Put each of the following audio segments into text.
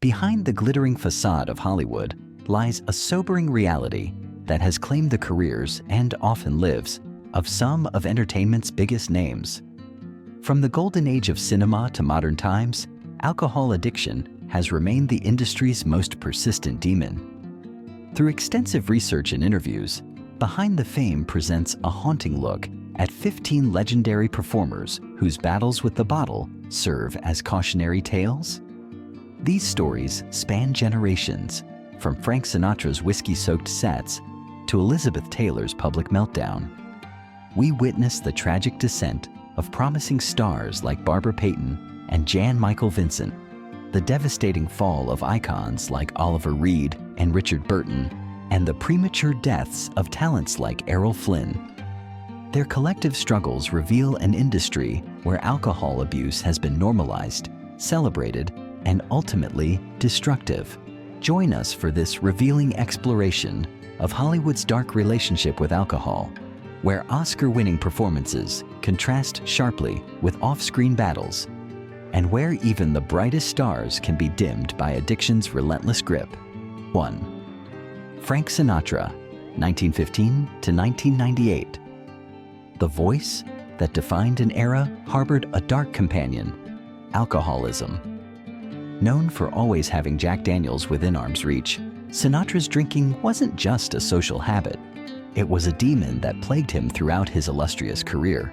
Behind the glittering facade of Hollywood lies a sobering reality that has claimed the careers, and often lives, of some of entertainment's biggest names. From the golden age of cinema to modern times, alcohol addiction has remained the industry's most persistent demon. Through extensive research and interviews, Behind the Fame presents a haunting look at 15 legendary performers whose battles with the bottle serve as cautionary tales. These stories span generations, from Frank Sinatra's whiskey-soaked sets to Elizabeth Taylor's public meltdown. We witness the tragic descent of promising stars like Barbara Payton and Jan Michael Vincent, the devastating fall of icons like Oliver Reed and Richard Burton, and the premature deaths of talents like Errol Flynn. Their collective struggles reveal an industry where alcohol abuse has been normalized, celebrated, and ultimately destructive. Join us for this revealing exploration of Hollywood's dark relationship with alcohol, where Oscar-winning performances contrast sharply with off-screen battles, and where even the brightest stars can be dimmed by addiction's relentless grip. 1. Frank Sinatra, 1915 to 1998. The voice that defined an era harbored a dark companion: alcoholism. Known for always having Jack Daniels within arm's reach, Sinatra's drinking wasn't just a social habit. It was a demon that plagued him throughout his illustrious career.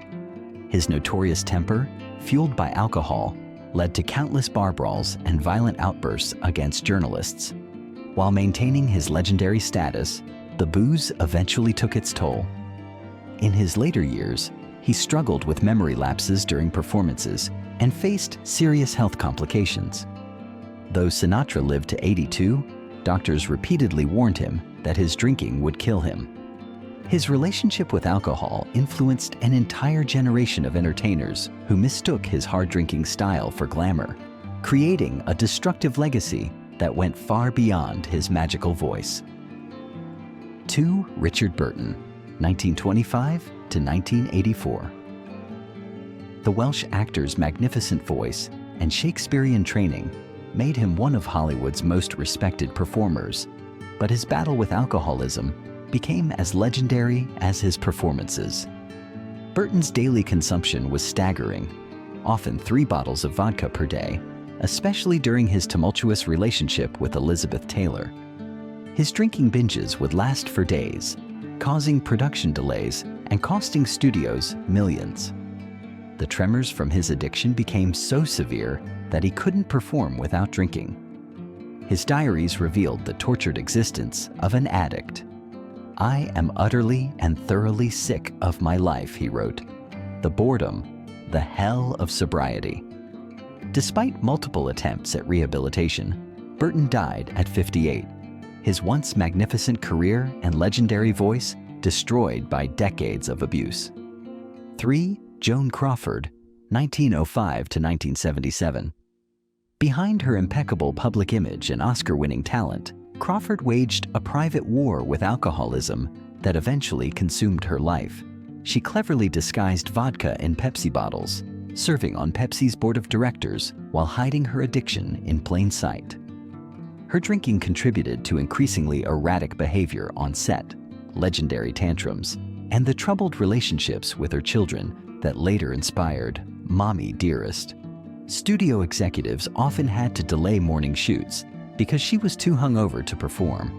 His notorious temper, fueled by alcohol, led to countless bar brawls and violent outbursts against journalists. While maintaining his legendary status, the booze eventually took its toll. In his later years, he struggled with memory lapses during performances and faced serious health complications. Though Sinatra lived to 82, doctors repeatedly warned him that his drinking would kill him. His relationship with alcohol influenced an entire generation of entertainers who mistook his hard-drinking style for glamour, creating a destructive legacy that went far beyond his magical voice. 2. Richard Burton, 1925 to 1984. The Welsh actor's magnificent voice and Shakespearean training made him one of Hollywood's most respected performers, but his battle with alcoholism became as legendary as his performances. Burton's daily consumption was staggering, often 3 bottles of vodka per day, especially during his tumultuous relationship with Elizabeth Taylor. His drinking binges would last for days, causing production delays and costing studios millions. The tremors from his addiction became so severe that he couldn't perform without drinking. His diaries revealed the tortured existence of an addict. "I am utterly and thoroughly sick of my life," he wrote. "The boredom, the hell of sobriety." Despite multiple attempts at rehabilitation, Burton died at 58, his once magnificent career and legendary voice destroyed by decades of abuse. 3. Joan Crawford, 1905 to 1977. Behind her impeccable public image and Oscar-winning talent, Crawford waged a private war with alcoholism that eventually consumed her life. She cleverly disguised vodka in Pepsi bottles, serving on Pepsi's board of directors while hiding her addiction in plain sight. Her drinking contributed to increasingly erratic behavior on set, legendary tantrums, and the troubled relationships with her children that later inspired Mommy Dearest. Studio executives often had to delay morning shoots because she was too hungover to perform.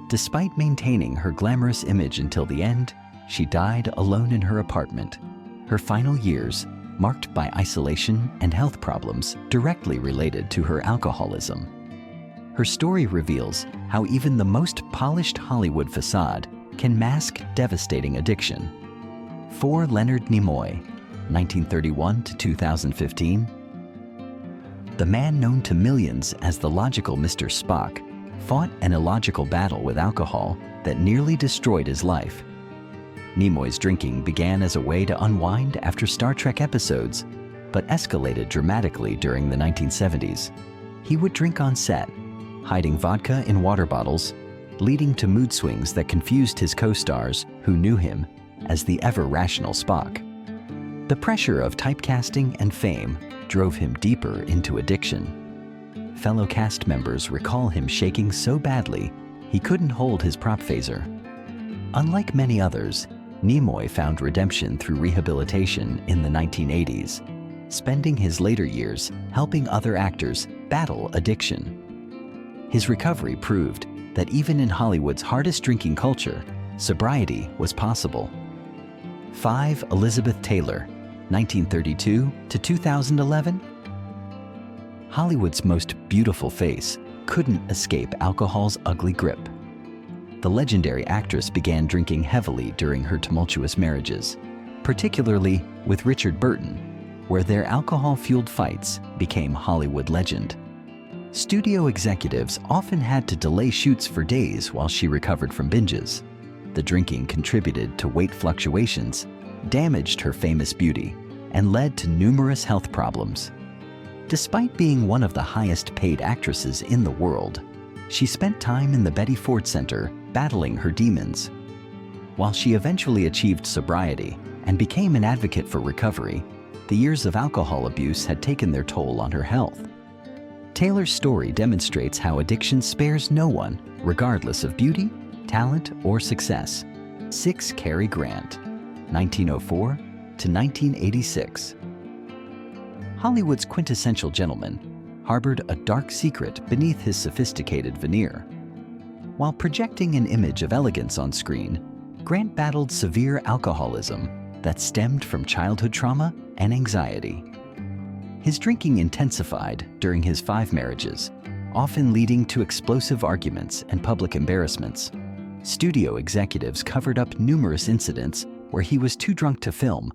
Despite maintaining her glamorous image until the end, she died alone in her apartment. Her final years, marked by isolation and health problems directly related to her alcoholism. Her story reveals how even the most polished Hollywood facade can mask devastating addiction. 4. Leonard Nimoy, 1931 to 2015. The man known to millions as the logical Mr. Spock fought an illogical battle with alcohol that nearly destroyed his life. Nimoy's drinking began as a way to unwind after Star Trek episodes, but escalated dramatically during the 1970s. He would drink on set, hiding vodka in water bottles, leading to mood swings that confused his co-stars who knew him as the ever-rational Spock. The pressure of typecasting and fame drove him deeper into addiction. fellow cast members recall him shaking so badly he couldn't hold his prop phaser. Unlike many others, Nimoy found redemption through rehabilitation in the 1980s, spending his later years helping other actors battle addiction. His recovery proved that even in Hollywood's hardest drinking culture, sobriety was possible. 5. Elizabeth Taylor, 1932 to 2011. Hollywood's most beautiful face couldn't escape alcohol's ugly grip. The legendary actress began drinking heavily during her tumultuous marriages, particularly with Richard Burton, where their alcohol-fueled fights became Hollywood legend. Studio executives often had to delay shoots for days while she recovered from binges. The drinking contributed to weight fluctuations, damaged her famous beauty, and led to numerous health problems. Despite being one of the highest-paid actresses in the world, she spent time in the Betty Ford Center battling her demons. While she eventually achieved sobriety and became an advocate for recovery, the years of alcohol abuse had taken their toll on her health. Taylor's story demonstrates how addiction spares no one, regardless of beauty, talent, or success. 6. Cary Grant, 1904 to 1986. Hollywood's quintessential gentleman harbored a dark secret beneath his sophisticated veneer. While projecting an image of elegance on screen, Grant battled severe alcoholism that stemmed from childhood trauma and anxiety. His drinking intensified during his 5 marriages, often leading to explosive arguments and public embarrassments. Studio executives covered up numerous incidents where he was too drunk to film,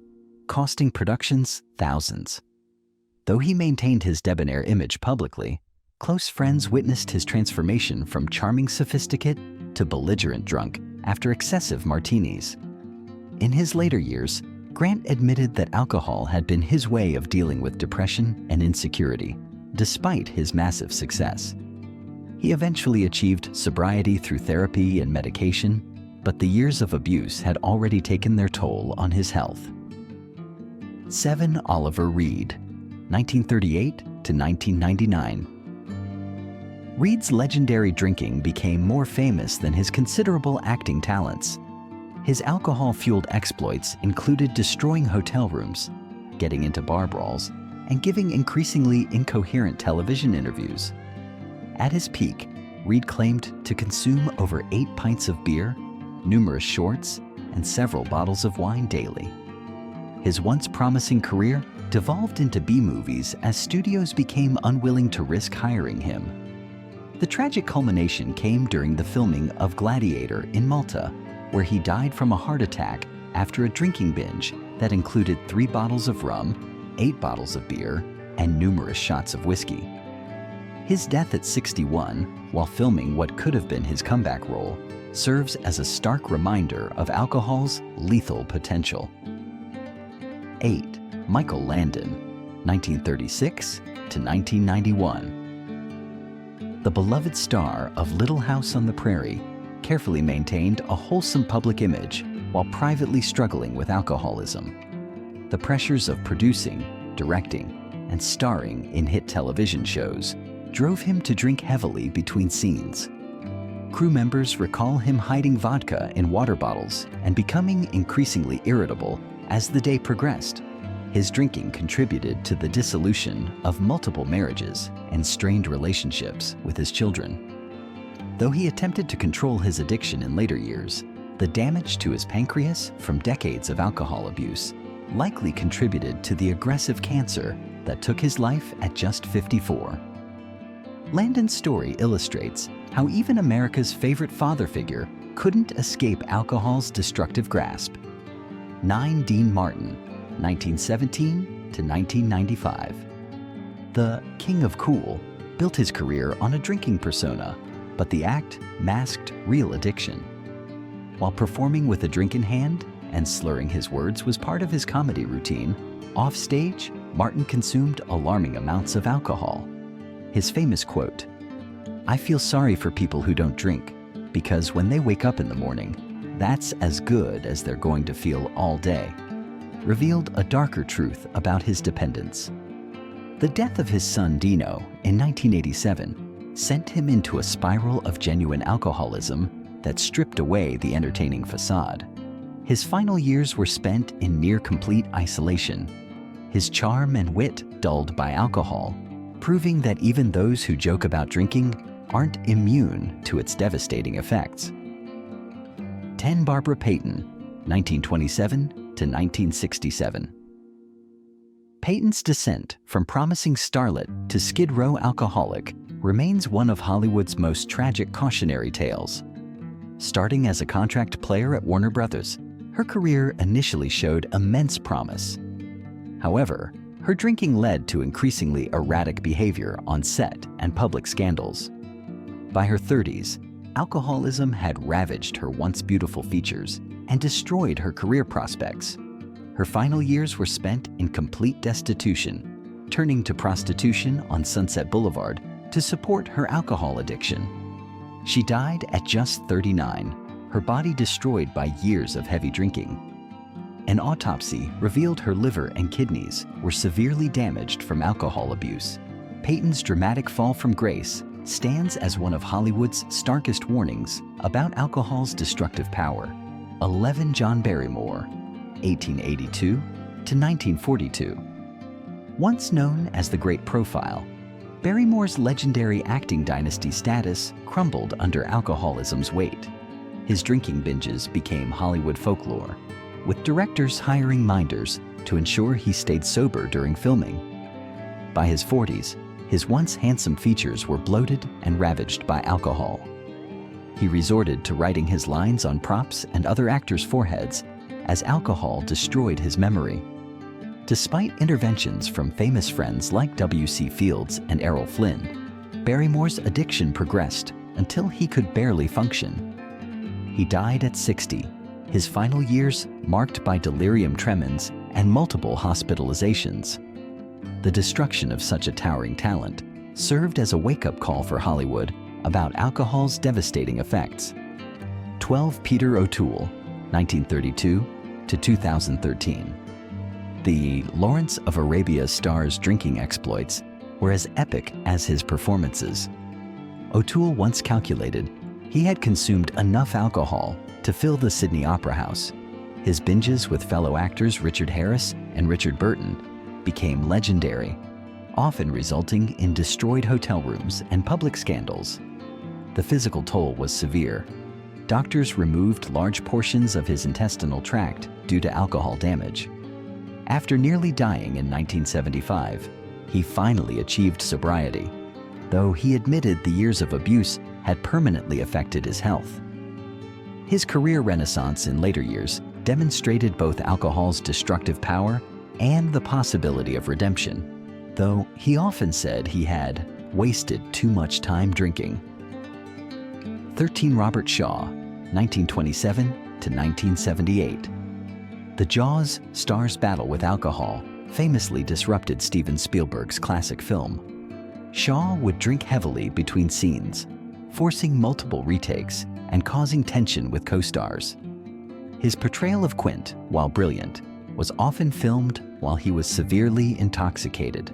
costing productions thousands. Though he maintained his debonair image publicly, close friends witnessed his transformation from charming sophisticate to belligerent drunk after excessive martinis. In his later years, Grant admitted that alcohol had been his way of dealing with depression and insecurity, despite his massive success. He eventually achieved sobriety through therapy and medication, but the years of abuse had already taken their toll on his health. 7. Oliver Reed, 1938 to 1999. Reed's legendary drinking became more famous than his considerable acting talents. His alcohol-fueled exploits included destroying hotel rooms, getting into bar brawls, and giving increasingly incoherent television interviews. At his peak, Reed claimed to consume over 8 pints of beer, numerous shorts, and several bottles of wine daily. His once promising career devolved into B-movies as studios became unwilling to risk hiring him. The tragic culmination came during the filming of Gladiator in Malta, where he died from a heart attack after a drinking binge that included 3 bottles of rum, 8 bottles of beer, and numerous shots of whiskey. His death at 61, while filming what could have been his comeback role, serves as a stark reminder of alcohol's lethal potential. 8. Michael Landon, 1936 to 1991. The beloved star of Little House on the Prairie carefully maintained a wholesome public image while privately struggling with alcoholism. The pressures of producing, directing, and starring in hit television shows drove him to drink heavily between scenes. Crew members recall him hiding vodka in water bottles and becoming increasingly irritable as the day progressed. His drinking contributed to the dissolution of multiple marriages and strained relationships with his children. Though he attempted to control his addiction in later years, the damage to his pancreas from decades of alcohol abuse likely contributed to the aggressive cancer that took his life at just 54. Landon's story illustrates how even America's favorite father figure couldn't escape alcohol's destructive grasp. 9. Dean Martin, 1917 to 1995. The King of Cool built his career on a drinking persona, but the act masked real addiction. While performing with a drink in hand and slurring his words was part of his comedy routine, off-stage, Martin consumed alarming amounts of alcohol. His famous quote, "I feel sorry for people who don't drink, because when they wake up in the morning, that's as good as they're going to feel all day," revealed a darker truth about his dependence. The death of his son Dino in 1987 sent him into a spiral of genuine alcoholism that stripped away the entertaining facade. His final years were spent in near-complete isolation, his charm and wit dulled by alcohol, proving that even those who joke about drinking aren't immune to its devastating effects. 10 Barbara Payton, 1927 to 1967. Payton's descent from promising starlet to Skid Row alcoholic remains one of Hollywood's most tragic cautionary tales. Starting as a contract player at Warner Brothers, her career initially showed immense promise. However, her drinking led to increasingly erratic behavior on set and public scandals. By her 30s, alcoholism had ravaged her once beautiful features and destroyed her career prospects. Her final years were spent in complete destitution, turning to prostitution on Sunset Boulevard to support her alcohol addiction. She died at just 39, her body destroyed by years of heavy drinking. An autopsy revealed her liver and kidneys were severely damaged from alcohol abuse. Payton's dramatic fall from grace stands as one of Hollywood's starkest warnings about alcohol's destructive power. 11 John Barrymore, 1882 to 1942. Once known as the Great Profile, Barrymore's legendary acting dynasty status crumbled under alcoholism's weight. His drinking binges became Hollywood folklore, with directors hiring minders to ensure he stayed sober during filming. By his 40s, his once handsome features were bloated and ravaged by alcohol. He resorted to writing his lines on props and other actors' foreheads as alcohol destroyed his memory. Despite interventions from famous friends like W.C. Fields and Errol Flynn, Barrymore's addiction progressed until he could barely function. He died at 60, his final years marked by delirium tremens and multiple hospitalizations. The destruction of such a towering talent served as a wake-up call for Hollywood about alcohol's devastating effects. 12 Peter O'Toole, 1932 to 2013. The Lawrence of Arabia star's drinking exploits were as epic as his performances. O'Toole once calculated he had consumed enough alcohol to fill the Sydney Opera House. His binges with fellow actors Richard Harris and Richard Burton became legendary, often resulting in destroyed hotel rooms and public scandals. The physical toll was severe. Doctors removed large portions of his intestinal tract due to alcohol damage. After nearly dying in 1975, he finally achieved sobriety, though he admitted the years of abuse had permanently affected his health. His career renaissance in later years demonstrated both alcohol's destructive power and the possibility of redemption, though he often said he had wasted too much time drinking. 13 Robert Shaw, 1927 to 1978. The Jaws star's battle with alcohol famously disrupted Steven Spielberg's classic film. Shaw would drink heavily between scenes, forcing multiple retakes and causing tension with co-stars. His portrayal of Quint, while brilliant, was often filmed while he was severely intoxicated.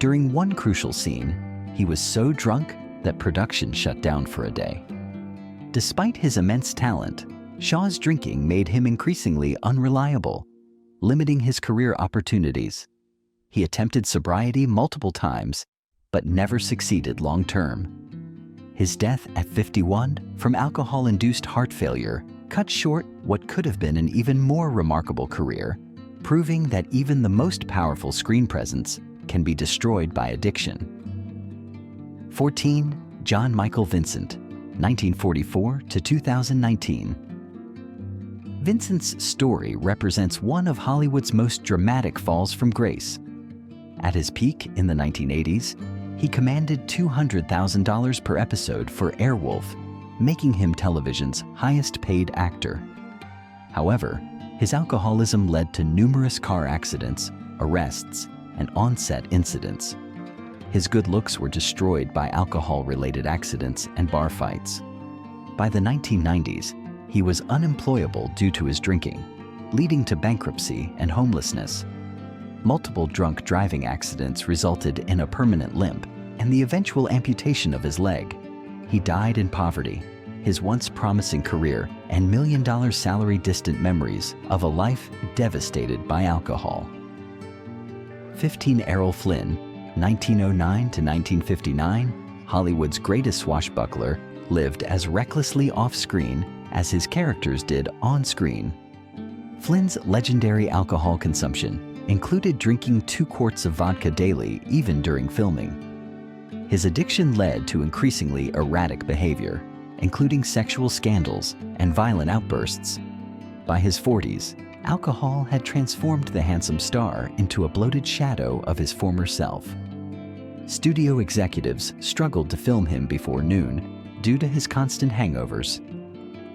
During one crucial scene, he was so drunk that production shut down for a day. Despite his immense talent, Shaw's drinking made him increasingly unreliable, limiting his career opportunities. He attempted sobriety multiple times, but never succeeded long-term. His death at 51 from alcohol-induced heart failure cut short what could have been an even more remarkable career, proving that even the most powerful screen presence can be destroyed by addiction. 14. John Michael Vincent, 1944 to 2019. Vincent's story represents one of Hollywood's most dramatic falls from grace. At his peak in the 1980s, he commanded $200,000 per episode for Airwolf, making him television's highest-paid actor. However, his alcoholism led to numerous car accidents, arrests, and on-set incidents. His good looks were destroyed by alcohol-related accidents and bar fights. By the 1990s, he was unemployable due to his drinking, leading to bankruptcy and homelessness. Multiple drunk driving accidents resulted in a permanent limp and the eventual amputation of his leg. He died in poverty, his once promising career and million-dollar salary distant memories of a life devastated by alcohol. 15. Errol Flynn, 1909 to 1959, Hollywood's greatest swashbuckler, lived as recklessly off-screen as his characters did on-screen. Flynn's legendary alcohol consumption included drinking 2 quarts of vodka daily even during filming. His addiction led to increasingly erratic behavior, including sexual scandals and violent outbursts. By his 40s, alcohol had transformed the handsome star into a bloated shadow of his former self. Studio executives struggled to film him before noon due to his constant hangovers.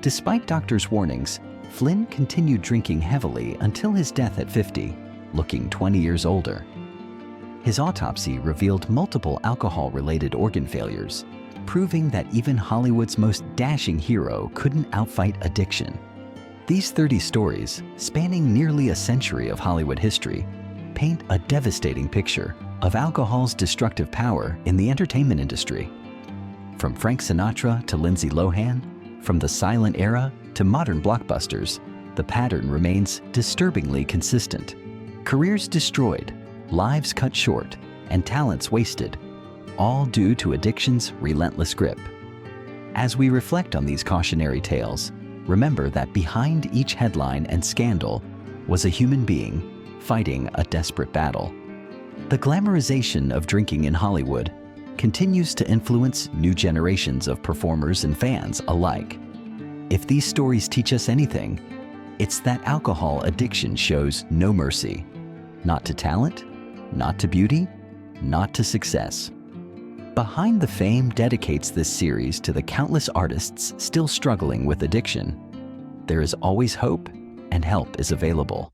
Despite doctors' warnings, Flynn continued drinking heavily until his death at 50, looking 20 years older. His autopsy revealed multiple alcohol-related organ failures, proving that even Hollywood's most dashing hero couldn't outfight addiction. These 30 stories, spanning nearly a century of Hollywood history, paint a devastating picture of alcohol's destructive power in the entertainment industry. From Frank Sinatra to Lindsay Lohan, from the silent era to modern blockbusters, the pattern remains disturbingly consistent. Careers destroyed, lives cut short, and talents wasted, all due to addiction's relentless grip. As we reflect on these cautionary tales, remember that behind each headline and scandal was a human being fighting a desperate battle. The glamorization of drinking in Hollywood continues to influence new generations of performers and fans alike. If these stories teach us anything, it's that alcohol addiction shows no mercy, not to talent, not to beauty, not to success. Behind the Fame dedicates this series to the countless artists still struggling with addiction. There is always hope, and help is available.